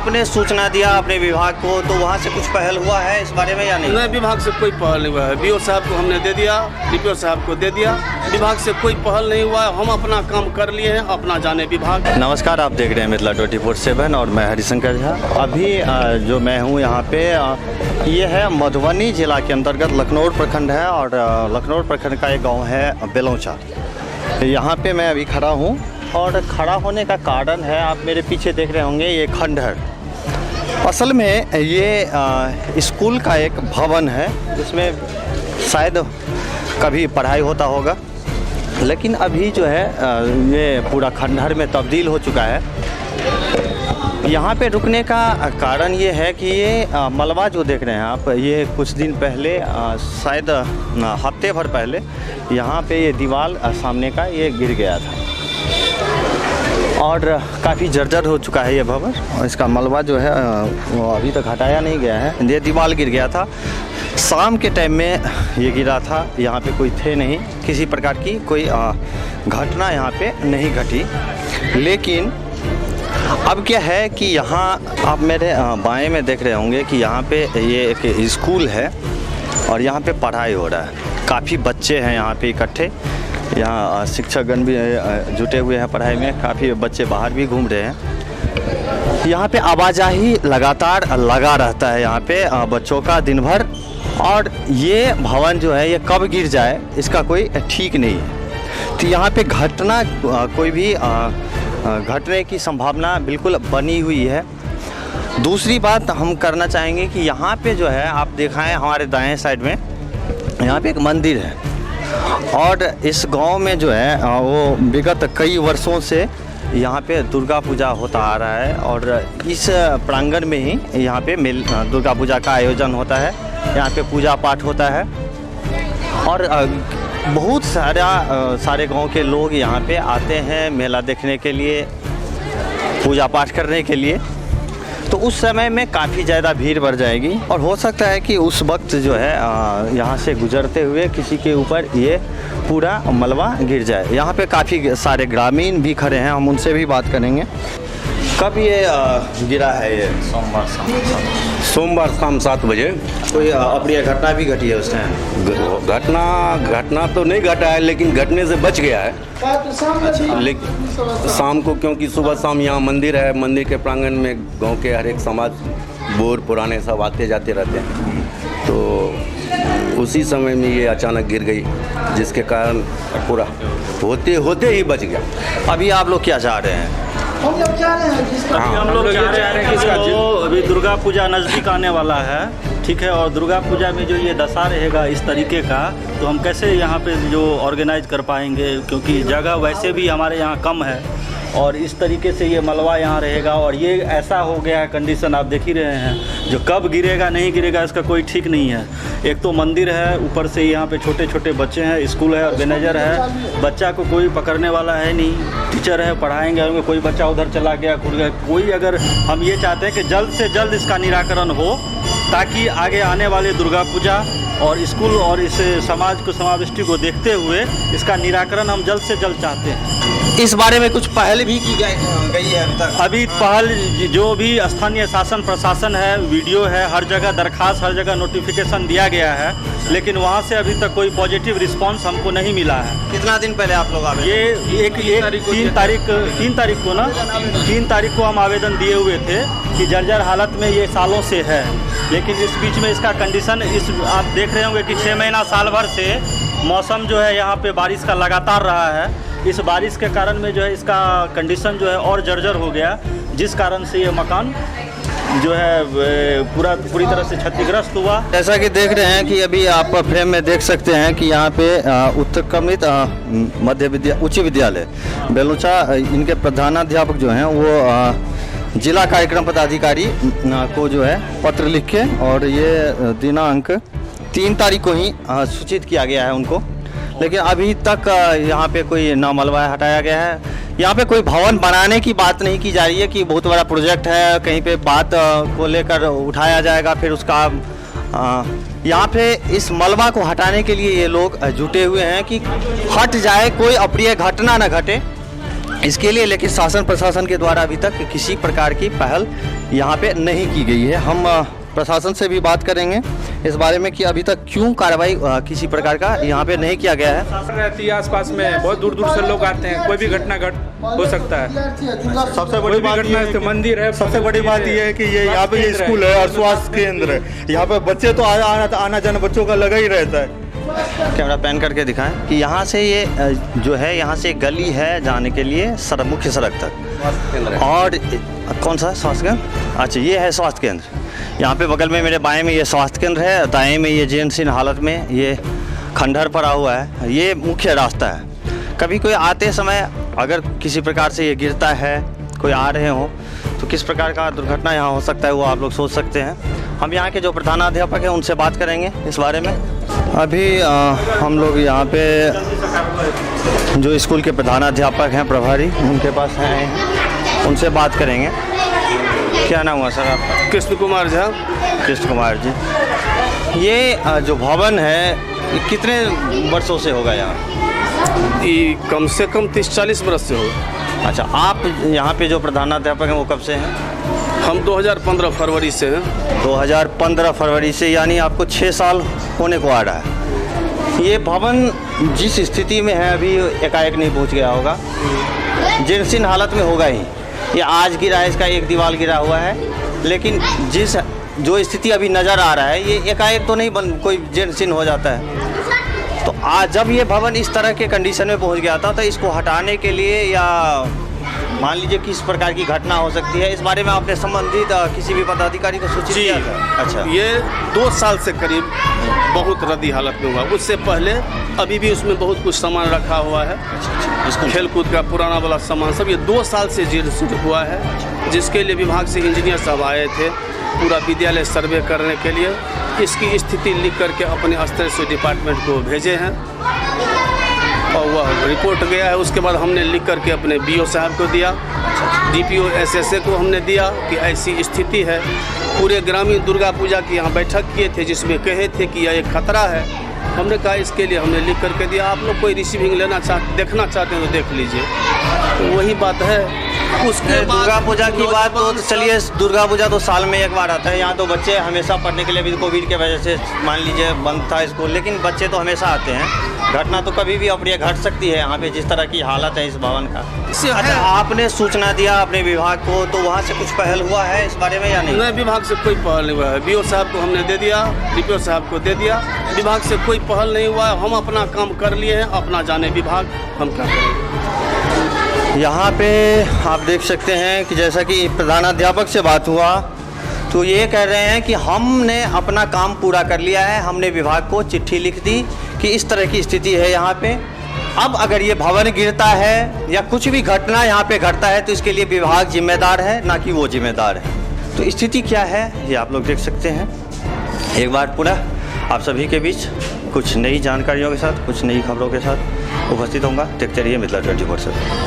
आपने सूचना दिया अपने विभाग को, तो वहाँ से कुछ पहल हुआ है इस बारे में या नहीं? नहीं, विभाग से कोई पहल नहीं हुआ है। बीओ साहब को हमने दे दिया, डीपीओ साहब को दे दिया, विभाग से कोई पहल नहीं हुआ है। हम अपना काम कर लिए हैं, अपना जाने विभाग। नमस्कार, आप देख रहे हैं मिथिला 24/7 और मैं हरिशंकर झा। अभी जो मैं हूँ यहाँ पे, ये है मधुबनी जिला के अंतर्गत लखनऊ प्रखंड है और लखनऊ प्रखंड का एक गाँव है बेलौचा। यहाँ पे मैं अभी खड़ा हूँ और खड़ा होने का कारण है, आप मेरे पीछे देख रहे होंगे, ये खंडहर। असल में ये स्कूल का एक भवन है, जिसमें शायद कभी पढ़ाई होता होगा, लेकिन अभी जो है ये पूरा खंडहर में तब्दील हो चुका है। यहाँ पे रुकने का कारण ये है कि ये मलबा जो देख रहे हैं आप, ये कुछ दिन पहले, शायद हफ्ते भर पहले, यहाँ पे ये दीवार सामने का ये गिर गया था और काफ़ी जर्जर हो चुका है ये भवन। और इसका मलबा जो है वो अभी तक हटाया नहीं गया है। ये दीवार गिर गया था, शाम के टाइम में ये गिरा था। यहाँ पे कोई थे नहीं, किसी प्रकार की कोई घटना यहाँ पे नहीं घटी। लेकिन अब क्या है कि यहाँ आप मेरे बाएं में देख रहे होंगे कि यहाँ पे ये एक स्कूल है और यहाँ पे पढ़ाई हो रहा है। काफ़ी बच्चे हैं यहाँ पे इकट्ठे। यहाँ शिक्षकगण भी जुटे हुए हैं पढ़ाई में, काफ़ी बच्चे बाहर भी घूम रहे हैं। यहाँ पे आवाजाही लगातार लगा रहता है यहाँ पे बच्चों का दिन भर। और ये भवन जो है ये कब गिर जाए इसका कोई ठीक नहीं है। तो यहाँ पे घटना कोई भी घटने की संभावना बिल्कुल बनी हुई है। दूसरी बात हम करना चाहेंगे कि यहाँ पे जो है आप दिखाएं, हमारे दाएं साइड में यहाँ पे एक मंदिर है और इस गांव में जो है वो विगत कई वर्षों से यहाँ पे दुर्गा पूजा होता आ रहा है और इस प्रांगण में ही यहाँ पे दुर्गा पूजा का आयोजन होता है। यहाँ पे पूजा पाठ होता है और बहुत सारे गांव के लोग यहाँ पे आते हैं मेला देखने के लिए, पूजा पाठ करने के लिए। तो उस समय में काफ़ी ज़्यादा भीड़ बढ़ जाएगी और हो सकता है कि उस वक्त जो है यहाँ से गुजरते हुए किसी के ऊपर ये पूरा मलबा गिर जाए। यहाँ पे काफ़ी सारे ग्रामीण भी खड़े हैं, हम उनसे भी बात करेंगे। कब ये गिरा है? ये सोमवार शाम 7 बजे। कोई अप्रिय घटना भी घटी है उस टाइम? घटना तो नहीं घटा है, लेकिन घटने से बच गया है। लेकिन शाम को, क्योंकि सुबह शाम यहाँ मंदिर है, मंदिर के प्रांगण में गांव के हर एक समाज बूढ़ पुराने सब आते जाते रहते हैं। तो उसी समय में ये अचानक गिर गई, जिसके कारण पूरा होते होते ही बच गया। अभी आप लोग क्या चाह रहे हैं? हम लोग चाह रहे हैं कि जो अभी दुर्गा पूजा नज़दीक आने वाला है, ठीक है, और दुर्गा पूजा में जो ये दशा रहेगा इस तरीके का, तो हम कैसे यहाँ पे जो ऑर्गेनाइज कर पाएंगे, क्योंकि जगह वैसे भी हमारे यहाँ कम है और इस तरीके से ये मलबा यहाँ रहेगा और ये ऐसा हो गया है कंडीशन, आप देख ही रहे हैं। जो कब गिरेगा नहीं गिरेगा इसका कोई ठीक नहीं है। एक तो मंदिर है, ऊपर से यहाँ पे छोटे छोटे बच्चे हैं, स्कूल है, मैनेजर है, बच्चा को कोई पकड़ने वाला है नहीं, टीचर है, पढ़ाएंगे होंगे, कोई बच्चा उधर चला गया खुद गया कोई। अगर हम ये चाहते हैं कि जल्द से जल्द इसका निराकरण हो, ताकि आगे आने वाले दुर्गा पूजा और स्कूल और इस समाज को, समाविष्टि को देखते हुए इसका निराकरण हम जल्द से जल्द चाहते हैं। इस बारे में कुछ पहल भी की गई है अभी तक? अभी पहल जो भी स्थानीय शासन प्रशासन है, वीडियो है, हर जगह दरखास्त, हर जगह नोटिफिकेशन दिया गया है, लेकिन वहाँ से अभी तक कोई पॉजिटिव रिस्पांस हमको नहीं मिला है। कितना दिन पहले आप लोग आवेदन? ये 3 तारीख को हम आवेदन दिए हुए थे कि जर्जर हालत में ये सालों से है, लेकिन इस बीच में इसका कंडीशन, आप देख रहे होंगे कि 6 महीना साल भर से मौसम जो है यहाँ पे बारिश का लगातार रहा है। इस बारिश के कारण में जो है इसका कंडीशन जो है और जर्जर हो गया, जिस कारण से ये मकान जो है पूरी तरह से क्षतिग्रस्त हुआ। जैसा कि देख रहे हैं कि अभी आप फ्रेम में देख सकते हैं कि यहाँ पे उत्क्रमित उच्च विद्यालय बेलौचा, इनके प्रधानाध्यापक जो हैं वो जिला कार्यक्रम पदाधिकारी को जो है पत्र लिख के, और ये दिनांक 3 तारीख को ही सूचित किया गया है उनको। लेकिन अभी तक यहाँ पे कोई ना मलबा हटाया गया है। यहाँ पे कोई भवन बनाने की बात नहीं की जा रही है कि बहुत बड़ा प्रोजेक्ट है, कहीं पे बात को लेकर उठाया जाएगा, फिर उसका यहाँ पे इस मलबा को हटाने के लिए ये लोग जुटे हुए हैं कि हट जाए, कोई अप्रिय घटना न घटे। इसके लिए लेकिन शासन प्रशासन के द्वारा अभी तक किसी प्रकार की पहल यहाँ पे नहीं की गई है। हम प्रशासन से भी बात करेंगे इस बारे में कि अभी तक क्यों कार्रवाई किसी प्रकार का यहाँ पे नहीं किया गया है। रहती है आसपास में, बहुत दूर दूर से लोग आते हैं, कोई भी घटना हो सकता है। सबसे बड़ी बात ये है, मंदिर है, सबसे बड़ी बात ये है कि ये यहाँ पे ये स्कूल है और स्वास्थ्य केंद्र है। यहाँ पे बच्चे तो आना जाना बच्चों का लगा ही रहता है। कैमरा पैन करके दिखाएं कि यहाँ से ये जो है यहाँ से गली है जाने के लिए मुख्य सड़क तक। और कौन सा स्वास्थ्य केंद्र? अच्छा, ये है स्वास्थ्य केंद्र। यहाँ पे बगल में मेरे बाएं में ये स्वास्थ्य केंद्र है, दाएं में ये जीर्णशीर्ण हालत में ये खंडहर पड़ा हुआ है। ये मुख्य रास्ता है। कभी कोई आते समय अगर किसी प्रकार से ये गिरता है, कोई आ रहे हो तो किस प्रकार का दुर्घटना यहाँ हो सकता है वो आप लोग सोच सकते हैं। हम यहाँ के जो प्रधानाध्यापक हैं उनसे बात करेंगे इस बारे में। अभी हम लोग यहाँ पे जो स्कूल के प्रधानाध्यापक हैं, प्रभारी, उनके पास हैं, उनसे बात करेंगे। क्या नाम हुआ सर आपका? कृष्ण कुमार झा। कृष्ण कुमार जी, ये जो भवन है ये कितने वर्षों से होगा यहाँ? ये कम से कम 30-40 बरस से होगा। अच्छा, आप यहाँ पे जो प्रधानाध्यापक हैं वो कब से हैं? हम 2015 फरवरी से हैं। 2015 फरवरी से, यानी आपको 6 साल होने को आ रहा है। ये भवन जिस स्थिति में है अभी एकाएक नहीं पहुँच गया होगा, जीर्णशीर्ण हालत में होगा ही। ये आज गिरा है, इसका एक दीवार गिरा हुआ है, लेकिन जो स्थिति अभी नज़र आ रहा है ये एकाएक तो नहीं कोई जीर्णशीर्ण हो जाता है। तो आज जब ये भवन इस तरह के कंडीशन में पहुंच गया था तो इसको हटाने के लिए या मान लीजिए किस प्रकार की घटना हो सकती है, इस बारे में आपने संबंधित किसी भी पदाधिकारी को सूचित किया था? अच्छा, ये 2 साल से करीब बहुत रद्दी हालत में हुआ। उससे पहले अभी भी उसमें बहुत कुछ सामान रखा हुआ है। इसको खेलकूद का पुराना वाला सामान सब ये 2 साल से जीर्ण हुआ है, जिसके लिए विभाग से इंजीनियर साहब आए थे पूरा विद्यालय सर्वे करने के लिए। इसकी स्थिति लिख करके अपने स्तर से डिपार्टमेंट को भेजे हैं और वह रिपोर्ट गया है। उसके बाद हमने लिख करके अपने BO साहब को दिया, DPO SSA को हमने दिया कि ऐसी स्थिति है। पूरे ग्रामीण दुर्गा पूजा की यहाँ बैठक किए थे जिसमें कहे थे कि यह एक खतरा है। हमने कहा इसके लिए हमने लिख करके दिया, आप लोग कोई रिसीविंग देखना चाहते हैं तो देख लीजिए। तो वही बात है। उसके बाद दुर्गा पूजा की बात तो चलिए, दुर्गा पूजा तो साल में एक बार आता है। यहाँ तो बच्चे हमेशा पढ़ने के लिए भी कोविड के वजह से मान लीजिए बंद था स्कूल, लेकिन बच्चे तो हमेशा आते हैं। घटना तो कभी भी अप्रिय घट सकती है यहाँ पे, जिस तरह की हालत है इस भवन का। अच्छा, आपने सूचना दिया अपने विभाग को, तो वहाँ से कुछ पहल हुआ है इस बारे में या नहीं? नहीं, विभाग से कोई पहल नहीं हुआ है। BO साहब को हमने दे दिया, DPO साहब को दे दिया, विभाग से कोई पहल नहीं हुआ है। हम अपना काम कर लिए हैं, अपना जाने विभाग हम क्या करेंगे। यहाँ पे आप देख सकते हैं कि जैसा कि प्रधानाध्यापक से बात हुआ तो ये कह रहे हैं कि हमने अपना काम पूरा कर लिया है। हमने विभाग को चिट्ठी लिख दी कि इस तरह की स्थिति है यहाँ पे। अब अगर ये भवन गिरता है या कुछ भी घटना यहाँ पे घटता है तो इसके लिए विभाग जिम्मेदार है, ना कि वो जिम्मेदार है। तो स्थिति क्या है ये आप लोग देख सकते हैं। एक बार पुनः आप सभी के बीच कुछ नई जानकारियों के साथ, कुछ नई खबरों के साथ उपस्थित होऊंगा। देखते रहिए मिथिला 24/7।